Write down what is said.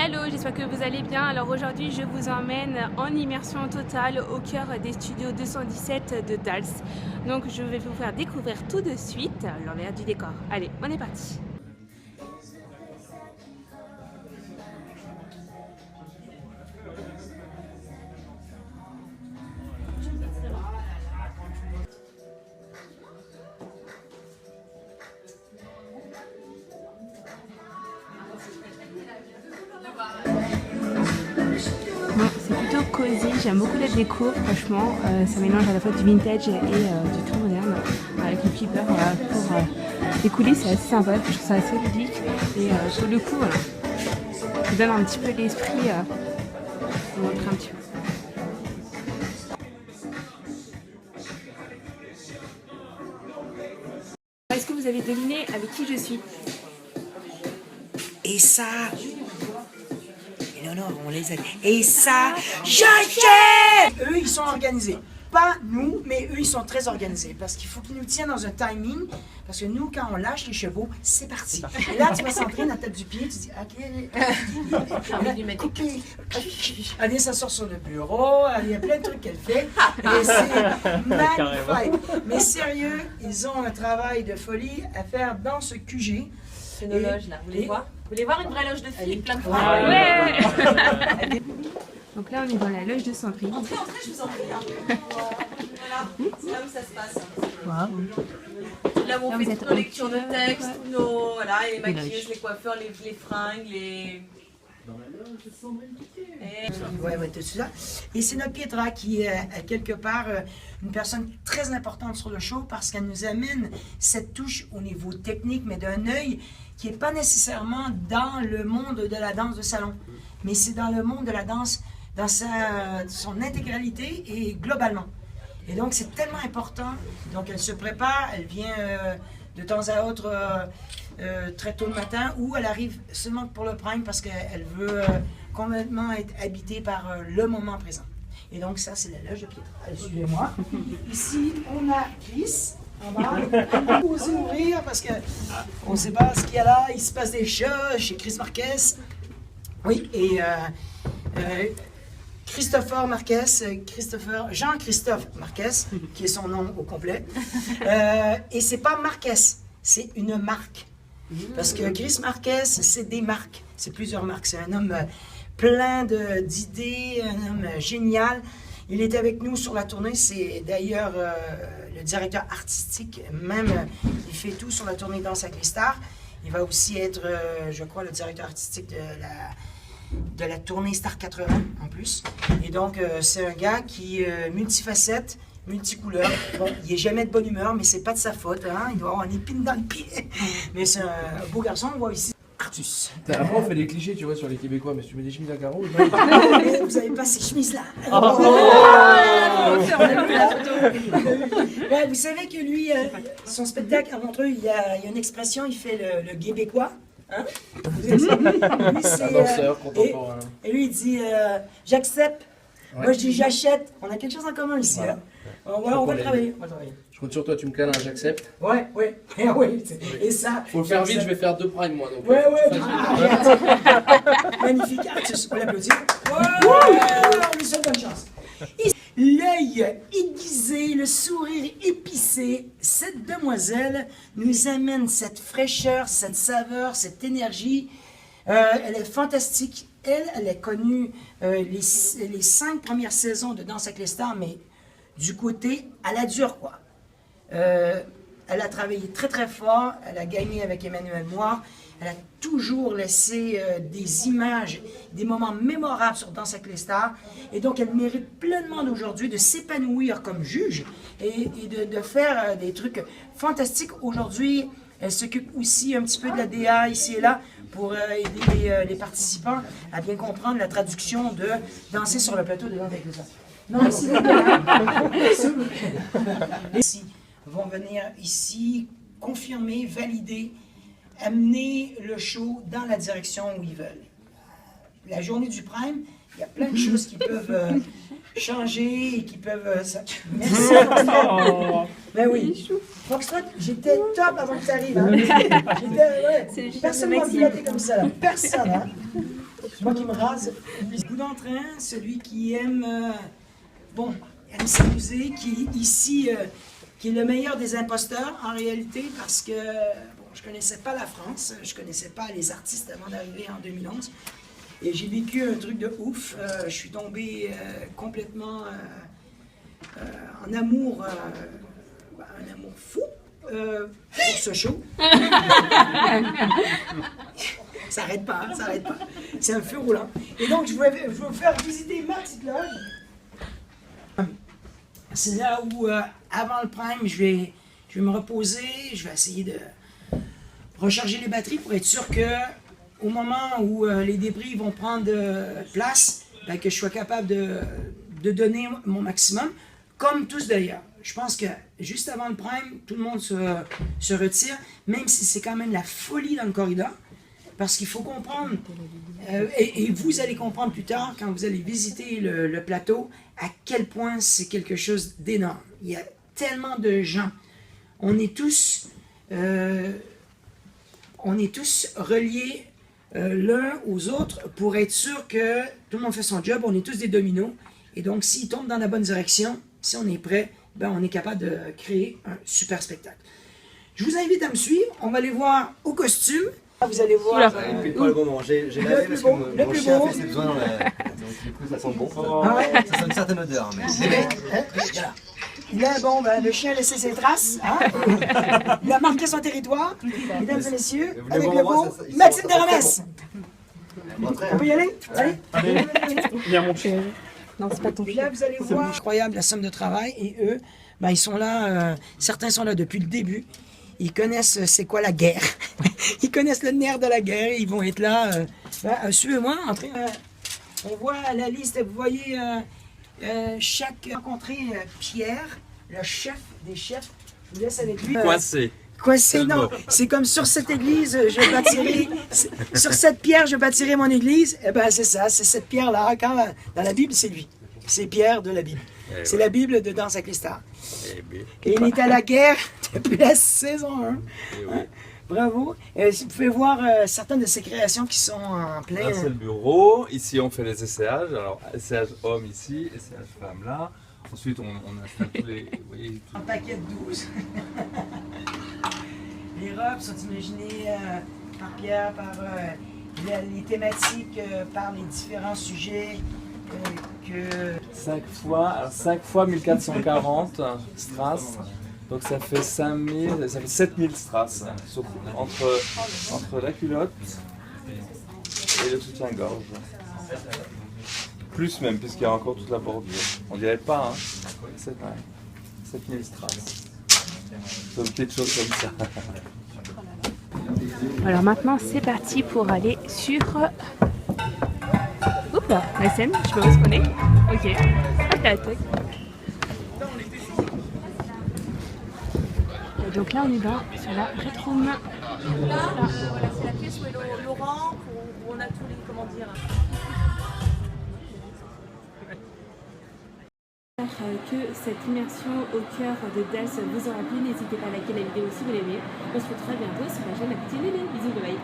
Hello, j'espère que vous allez bien. Alors aujourd'hui, je vous emmène en immersion totale au cœur des studios 217 de Dals. Donc je vais vous faire découvrir tout de suite l'envers du décor. Allez, on est parti. Bon, c'est plutôt cosy, j'aime beaucoup la déco, franchement, ça mélange à la fois du vintage et du tout moderne, avec le flipper pour les coulisses, c'est assez sympa, je trouve ça assez ludique, et sur le coup, ça donne un petit peu l'esprit, on va montrer un petit peu. Est-ce que vous avez deviné avec qui je suis? Et ça, non, on les a. Et ça, j'achète. Eux, ils sont organisés. Pas nous, mais eux, ils sont très organisés. Parce qu'il faut qu'ils nous tiennent dans un timing. Parce que nous, quand on lâche les chevaux, c'est parti. Et là, tu vas centrer dans la tête du pied, tu dis, OK, coupé. Elle vient s'asseoir sur le bureau, il y a plein de trucs qu'elle fait. Et c'est magnifique. Mais sérieux, ils ont un travail de folie à faire dans ce QG. C'est nos loges là, vous les voyez? Vous voulez voir une vraie loge de filles, plein de fois? Ouais. Donc là on est dans la loge de Sandrine. Entrez, je vous en prie. Voilà, c'est là où ça se passe. Wow. Là où on fait toutes nos lectures de texte, nos, voilà, les maquillages, loges. les coiffeurs, les fringues, les... Ouais, tout ça. Et c'est notre Pietra qui est quelque part une personne très importante sur le show parce qu'elle nous amène cette touche au niveau technique, mais d'un œil qui n'est pas nécessairement dans le monde de la danse de salon, mais c'est dans le monde de la danse dans son intégralité et globalement. Et donc c'est tellement important. Donc elle se prépare, elle vient de temps à autre très tôt le matin ou elle arrive seulement pour le prime parce qu'elle veut complètement être habitée par le moment présent. Et donc ça c'est la loge de Pietra. Allez, suivez-moi. Ici on a Chris. On va oser ouvrir parce qu'on ne sait pas ce qu'il y a là. Il se passe des choses chez Chris Marquez. Oui, et Christopher Marquez, Jean-Christophe Marquez, qui est son nom au complet. Et c'est pas Marquez, c'est une marque. Parce que Chris Marquez, c'est des marques. C'est plusieurs marques. C'est un homme plein d'idées, un homme génial. Il est avec nous sur la tournée. C'est d'ailleurs le directeur artistique. Même, il fait tout sur la tournée Danse avec les stars. Il va aussi être, je crois, le directeur artistique de la tournée Star 80 en plus. Et donc, c'est un gars qui est multifacette, multicouleur. Bon, il n'est jamais de bonne humeur, mais c'est pas de sa faute. Hein? Il doit avoir une épine dans le pied. Mais c'est un beau garçon, on voit ici. Artus. Après, on fait des clichés, tu vois, sur les Québécois, mais si tu mets des chemises à carreaux, vous n'avez pas ces chemises-là. Ouais, vous savez que lui, son spectacle à Montreux, il y a une expression, il fait le québécois. Hein? Lui, c'est, danseur contemporain. Et lui, il dit j'accepte. Ouais. Moi, je dis j'achète. On a quelque chose en commun ici. Voilà. Hein? On va travailler. Je compte sur toi, tu me câlins, j'accepte. Ouais. Et ça. Faut le faire vite, je vais faire 2 primes moi. Donc, ouais. Magnifique Artus, on l'applaudit. Ouais. On lui souhaite bonne chance. L'œil aiguisé, le sourire épicé, cette demoiselle nous amène cette fraîcheur, cette saveur, cette énergie. Elle est fantastique. Elle a connu les 5 premières saisons de Danse avec les stars, mais du côté à la dure, quoi. Elle a travaillé très très fort, elle a gagné avec Emmanuel Moir, elle a toujours laissé des images, des moments mémorables sur Danse avec les stars, et donc elle mérite pleinement d'aujourd'hui de s'épanouir comme juge et de faire des trucs fantastiques. Aujourd'hui, elle s'occupe aussi un petit peu de la DA ici et là pour aider les participants à bien comprendre la traduction de danser sur le plateau de Danse avec les stars. Non, ici, ici vont venir ici confirmer, valider, amener le show dans la direction où ils veulent. La journée du Prime, il y a plein de choses qui peuvent changer et qui peuvent... Merci. Ben oui. Foxtrot, j'étais top avant que tu arrives. Hein. Personne ne m'a piloté comme ça. Là. Personne. Hein. C'est moi qui me rase. Coup d'entrain, celui qui aime, aime s'amuser, qui ici, qui est le meilleur des imposteurs en réalité, parce que je connaissais pas la France, je connaissais pas les artistes avant d'arriver en 2011. Et j'ai vécu un truc de ouf. Je suis tombé complètement en amour, un amour fou pour ce show. Ça n'arrête pas, ça n'arrête pas. C'est un feu roulant. Et donc, je vais vous faire visiter ma petite loge. C'est là où, avant le prime, je vais me reposer, je vais essayer de recharger les batteries pour être sûr que au moment où les débris vont prendre place, ben, que je sois capable de donner mon maximum, comme tous d'ailleurs. Je pense que juste avant le prime, tout le monde se retire, même si c'est quand même la folie dans le corridor, parce qu'il faut comprendre, et vous allez comprendre plus tard quand vous allez visiter le plateau, à quel point c'est quelque chose d'énorme. Il y a tellement de gens. On est tous reliés l'un aux autres pour être sûr que tout le monde fait son job. On est tous des dominos. Et donc, s'ils tombent dans la bonne direction, si on est prêt, ben, on est capable de créer un super spectacle. Je vous invite à me suivre. On va aller voir au costume. Vous allez voir. Pile pas le bon moment. J'ai lavé parce que mon chien a fait ses besoins dans la. Donc, du coup, ça sent bon. Ah ouais? Ça sent une certaine odeur. Mais... Voilà. Là, le chien a laissé ses traces. Hein? Il a marqué son territoire. Mesdames et messieurs, avec le beau Maxime Deramès. On peut y aller? Allez. Viens mon chien. Non, c'est pas ton chien. Là, vous allez voir, incroyable la somme de travail. Et eux, ben, ils sont là, certains sont là depuis le début. Ils connaissent c'est quoi la guerre. Ils connaissent le nerf de la guerre. Ils vont être là. Suivez-moi, entrez. On voit la liste, vous voyez chaque rencontré Pierre, le chef des chefs. Je vous laisse avec lui. Coincé, non. C'est comme sur cette église, je bâtirai, sur cette pierre, je bâtirai mon église. Eh ben, c'est ça, c'est cette pierre-là. Quand dans la Bible, c'est lui. C'est Pierre de la Bible. C'est la Bible de Danse avec les stars. Et il est à la guerre depuis la saison 1. Hein? Bravo. Vous pouvez voir certaines de ses créations qui sont en plein. Là, c'est le bureau. Ici, on fait les essayages. Alors, essayage homme ici, essayage femme là. Ensuite, on installe tous les. Vous voyez, Un paquet de 12. Les robes sont imaginées par Pierre, par les thématiques, par les différents sujets que... 5 fois 1440 strass. Donc ça fait 7000 strass. Entre la culotte et le soutien-gorge. Plus même, puisqu'il y a encore toute la bordure. On dirait pas, hein. C'est vrai. 7000 strass. C'est une petite chose comme ça. Alors maintenant, c'est parti pour aller sur... Oups là, la scène, je sais pas où est-ce qu'on est. Ok. Hop là, tac. Et donc là, on est sur la Red Room. Là, voilà, c'est la pièce où est Laurent, où on a tous les, comment dire... Que cette immersion au cœur de Delft vous aura plu, n'hésitez pas à liker la vidéo si vous l'aimez. On se retrouve très bientôt sur la chaîne La Petite Lélé. Bisous, bye bye.